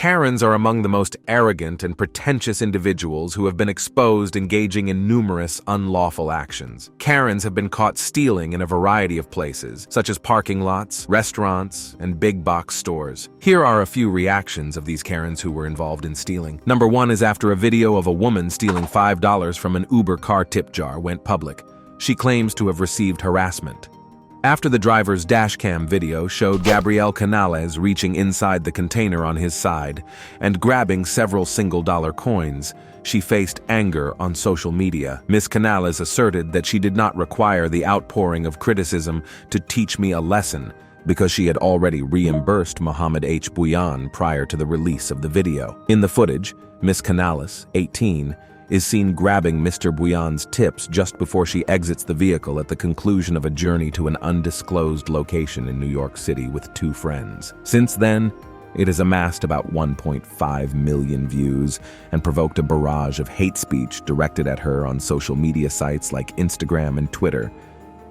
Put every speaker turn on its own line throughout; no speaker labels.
Karens are among the most arrogant and pretentious individuals who have been exposed engaging in numerous unlawful actions. Karens have been caught stealing in a variety of places, such as parking lots, restaurants, and big box stores. Here are a few reactions of these Karens who were involved in stealing. Number 1 is after a video of a woman stealing $5 from an Uber car tip jar went public. She claims to have received harassment. After the driver's dashcam video showed Gabriel Canales reaching inside the container on his side and grabbing several single-dollar coins, she faced anger on social media. Ms. Canales asserted that she did not require the outpouring of criticism to teach me a lesson because she had already reimbursed Mohammed H. Bouyan prior to the release of the video. In the footage, Ms. Canales, 18, is seen grabbing Mr. Bouyan's tips just before she exits the vehicle at the conclusion of a journey to an undisclosed location in New York City with 2 friends. Since then, it has amassed about 1.5 million views and provoked a barrage of hate speech directed at her on social media sites like Instagram and Twitter,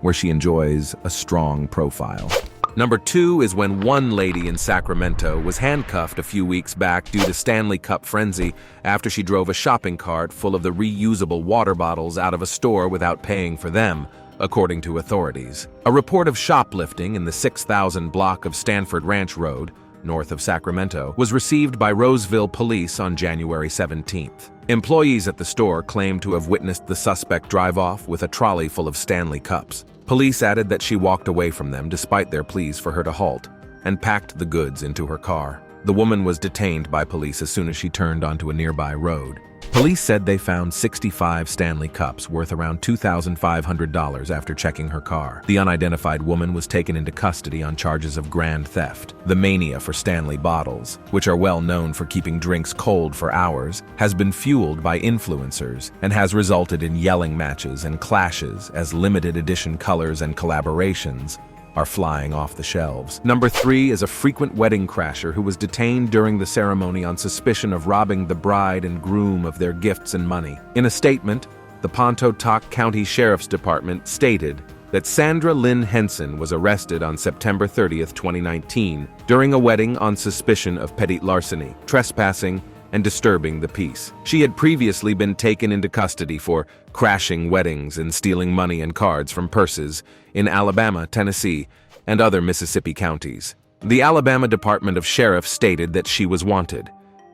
where she enjoys a strong profile. Number 2 is when one lady in Sacramento was handcuffed a few weeks back due to Stanley Cup frenzy after she drove a shopping cart full of the reusable water bottles out of a store without paying for them, according to authorities. A report of shoplifting in the 6,000 block of Stanford Ranch Road, north of Sacramento, was received by Roseville police on January 17th. Employees at the store claimed to have witnessed the suspect drive off with a trolley full of Stanley Cups. Police added that she walked away from them despite their pleas for her to halt and packed the goods into her car. The woman was detained by police as soon as she turned onto a nearby road. Police said they found 65 Stanley Cups worth around $2,500 after checking her car. The unidentified woman was taken into custody on charges of grand theft. The mania for Stanley bottles, which are well known for keeping drinks cold for hours, has been fueled by influencers and has resulted in yelling matches and clashes as limited edition colors and collaborations are flying off the shelves. Number 3 is a frequent wedding crasher who was detained during the ceremony on suspicion of robbing the bride and groom of their gifts and money. In a statement, the Pontotoc County Sheriff's Department stated that Sandra Lynn Henson was arrested on September 30th, 2019, during a wedding on suspicion of petty larceny, trespassing, and disturbing the peace. She had previously been taken into custody for crashing weddings and stealing money and cards from purses in Alabama, Tennessee, and other Mississippi counties. The Alabama Department of Sheriff stated that she was wanted.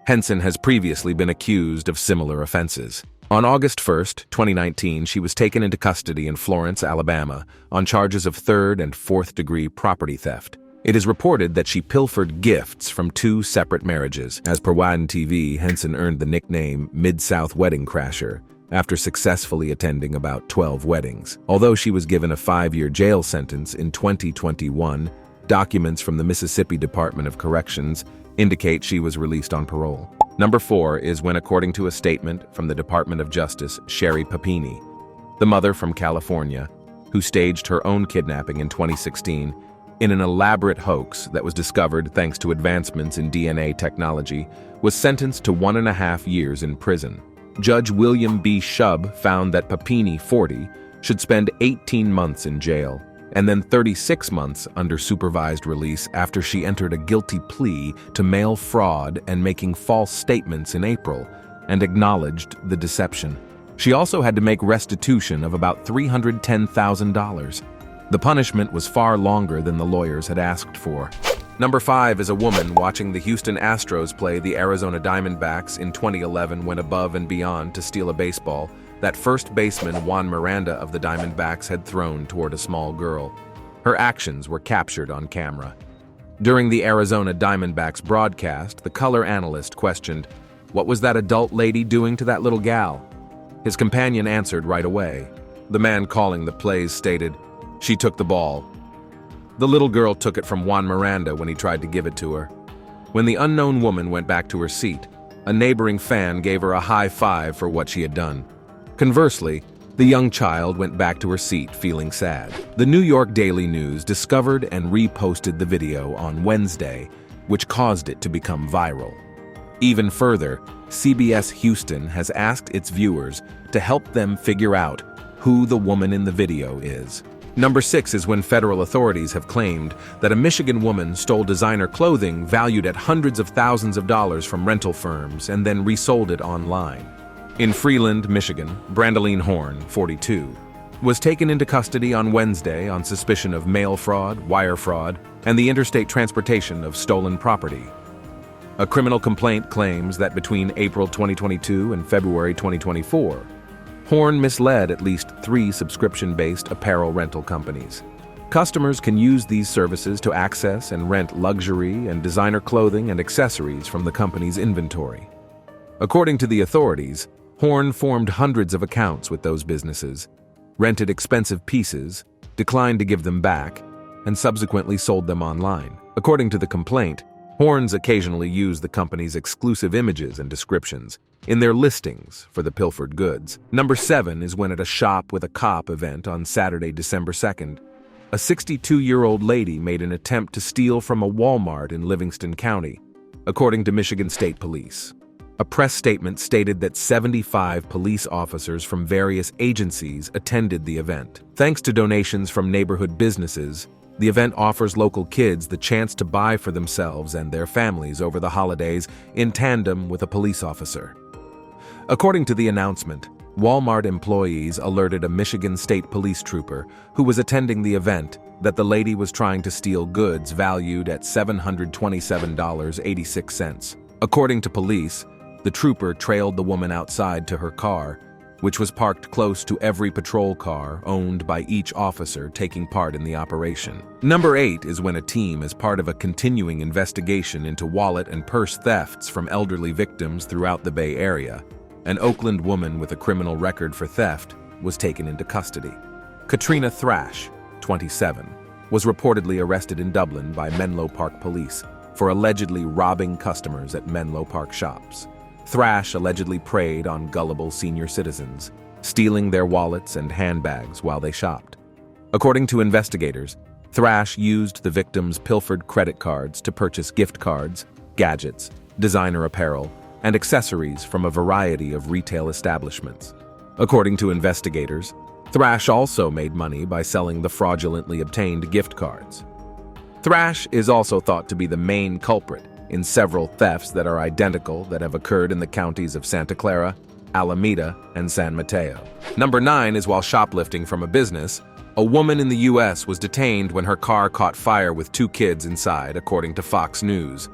Henson has previously been accused of similar offenses. On August 1st, 2019, she was taken into custody in Florence, Alabama, on charges of 3rd and 4th degree property theft. It is reported that she pilfered gifts from 2 separate marriages. As per WADN TV, Henson earned the nickname Mid-South Wedding Crasher after successfully attending about 12 weddings. Although she was given a 5-year jail sentence in 2021, documents from the Mississippi Department of Corrections indicate she was released on parole. Number 4 is when, according to a statement from the Department of Justice, Sherry Papini, the mother from California, who staged her own kidnapping in 2016, in an elaborate hoax that was discovered thanks to advancements in DNA technology, was sentenced to 1.5 years in prison. Judge William B. Shub found that Papini, 40, should spend 18 months in jail, and then 36 months under supervised release after she entered a guilty plea to mail fraud and making false statements in April, and acknowledged the deception. She also had to make restitution of about $310,000. The punishment was far longer than the lawyers had asked for. Number 5 is a woman watching the Houston Astros play the Arizona Diamondbacks in 2011 went above and beyond to steal a baseball that first baseman Juan Miranda of the Diamondbacks had thrown toward a small girl. Her actions were captured on camera. During the Arizona Diamondbacks broadcast, the color analyst questioned, "What was that adult lady doing to that little gal?" His companion answered right away. The man calling the plays stated, "She took the ball." The little girl took it from Juan Miranda when he tried to give it to her. When the unknown woman went back to her seat, a neighboring fan gave her a high five for what she had done. Conversely, the young child went back to her seat feeling sad. The New York Daily News discovered and reposted the video on Wednesday, which caused it to become viral. Even further, CBS Houston has asked its viewers to help them figure out who the woman in the video is. Number 6 is when federal authorities have claimed that a Michigan woman stole designer clothing valued at hundreds of thousands of dollars from rental firms and then resold it online. In Freeland, Michigan, Brandeline Horn, 42, was taken into custody on Wednesday on suspicion of mail fraud, wire fraud, and the interstate transportation of stolen property. A criminal complaint claims that between April 2022 and February 2024, Horn misled at least 3 subscription-based apparel rental companies. Customers can use these services to access and rent luxury and designer clothing and accessories from the company's inventory. According to the authorities, Horn formed hundreds of accounts with those businesses, rented expensive pieces, declined to give them back, and subsequently sold them online. According to the complaint, Horns occasionally used the company's exclusive images and descriptions in their listings for the pilfered goods. Number 7 is when at a Shop with a Cop event on Saturday, December 2nd, a 62-year-old lady made an attempt to steal from a Walmart in Livingston County, according to Michigan State Police. A press statement stated that 75 police officers from various agencies attended the event. Thanks to donations from neighborhood businesses, the event offers local kids the chance to buy for themselves and their families over the holidays in tandem with a police officer. According to the announcement, Walmart employees alerted a Michigan State Police trooper who was attending the event that the lady was trying to steal goods valued at $727.86. According to police, the trooper trailed the woman outside to her car, which was parked close to every patrol car owned by each officer taking part in the operation. Number 8 is when a team is part of a continuing investigation into wallet and purse thefts from elderly victims throughout the Bay Area. An Oakland woman with a criminal record for theft was taken into custody. Katrina Thrash, 27, was reportedly arrested in Dublin by Menlo Park police for allegedly robbing customers at Menlo Park shops. Thrash allegedly preyed on gullible senior citizens, stealing their wallets and handbags while they shopped. According to investigators, Thrash used the victims' pilfered credit cards to purchase gift cards, gadgets, designer apparel, and accessories from a variety of retail establishments. According to investigators, Thrash also made money by selling the fraudulently obtained gift cards. Thrash is also thought to be the main culprit in several thefts that are identical that have occurred in the counties of Santa Clara, Alameda, and San Mateo. Number 9 is while shoplifting from a business, a woman in the U.S. was detained when her car caught fire with 2 kids inside, according to Fox News.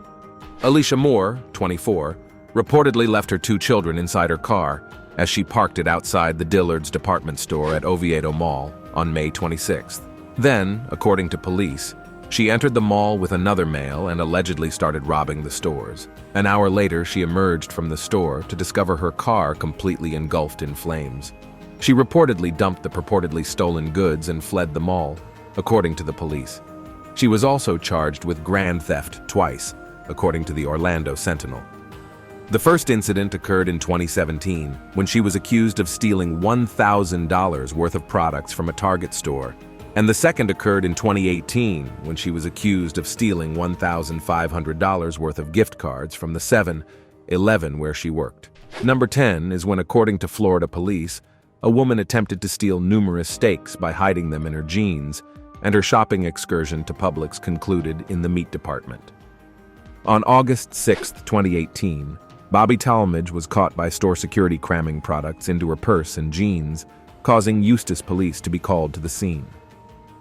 Alicia Moore, 24, reportedly left her 2 children inside her car as she parked it outside the Dillard's department store at Oviedo Mall on May 26th. Then, according to police, she entered the mall with another male and allegedly started robbing the stores. An hour later, she emerged from the store to discover her car completely engulfed in flames. She reportedly dumped the purportedly stolen goods and fled the mall, according to the police. She was also charged with grand theft twice, according to the Orlando Sentinel. The first incident occurred in 2017, when she was accused of stealing $1,000 worth of products from a Target store. And the second occurred in 2018, when she was accused of stealing $1,500 worth of gift cards from the 7-Eleven where she worked. Number 10 is when, according to Florida police, a woman attempted to steal numerous steaks by hiding them in her jeans, and her shopping excursion to Publix concluded in the meat department. On August 6, 2018, Bobby Talmadge was caught by store security cramming products into her purse and jeans, causing Eustis police to be called to the scene.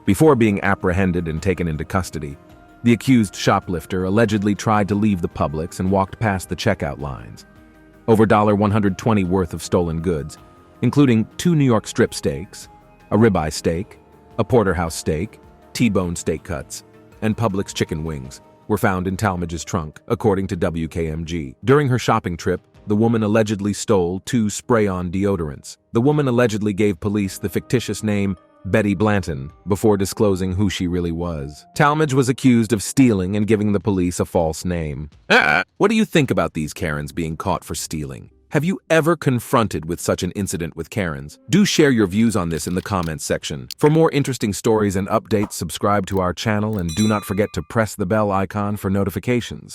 Before being apprehended and taken into custody, the accused shoplifter allegedly tried to leave the Publix and walked past the checkout lines. Over $120 worth of stolen goods, including 2 New York strip steaks, a ribeye steak, a porterhouse steak, T-bone steak cuts, and Publix chicken wings, were found in Talmadge's trunk, according to WKMG. During her shopping trip, the woman allegedly stole 2 spray-on deodorants. The woman allegedly gave police the fictitious name Betty Blanton before disclosing who she really was. Talmadge was accused of stealing and giving the police a false name. What do you think about these Karens being caught for stealing? Have you ever confronted with such an incident with Karens? Do share your views on this in the comments section. For more interesting stories and updates, subscribe to our channel and do not forget to press the bell icon for notifications.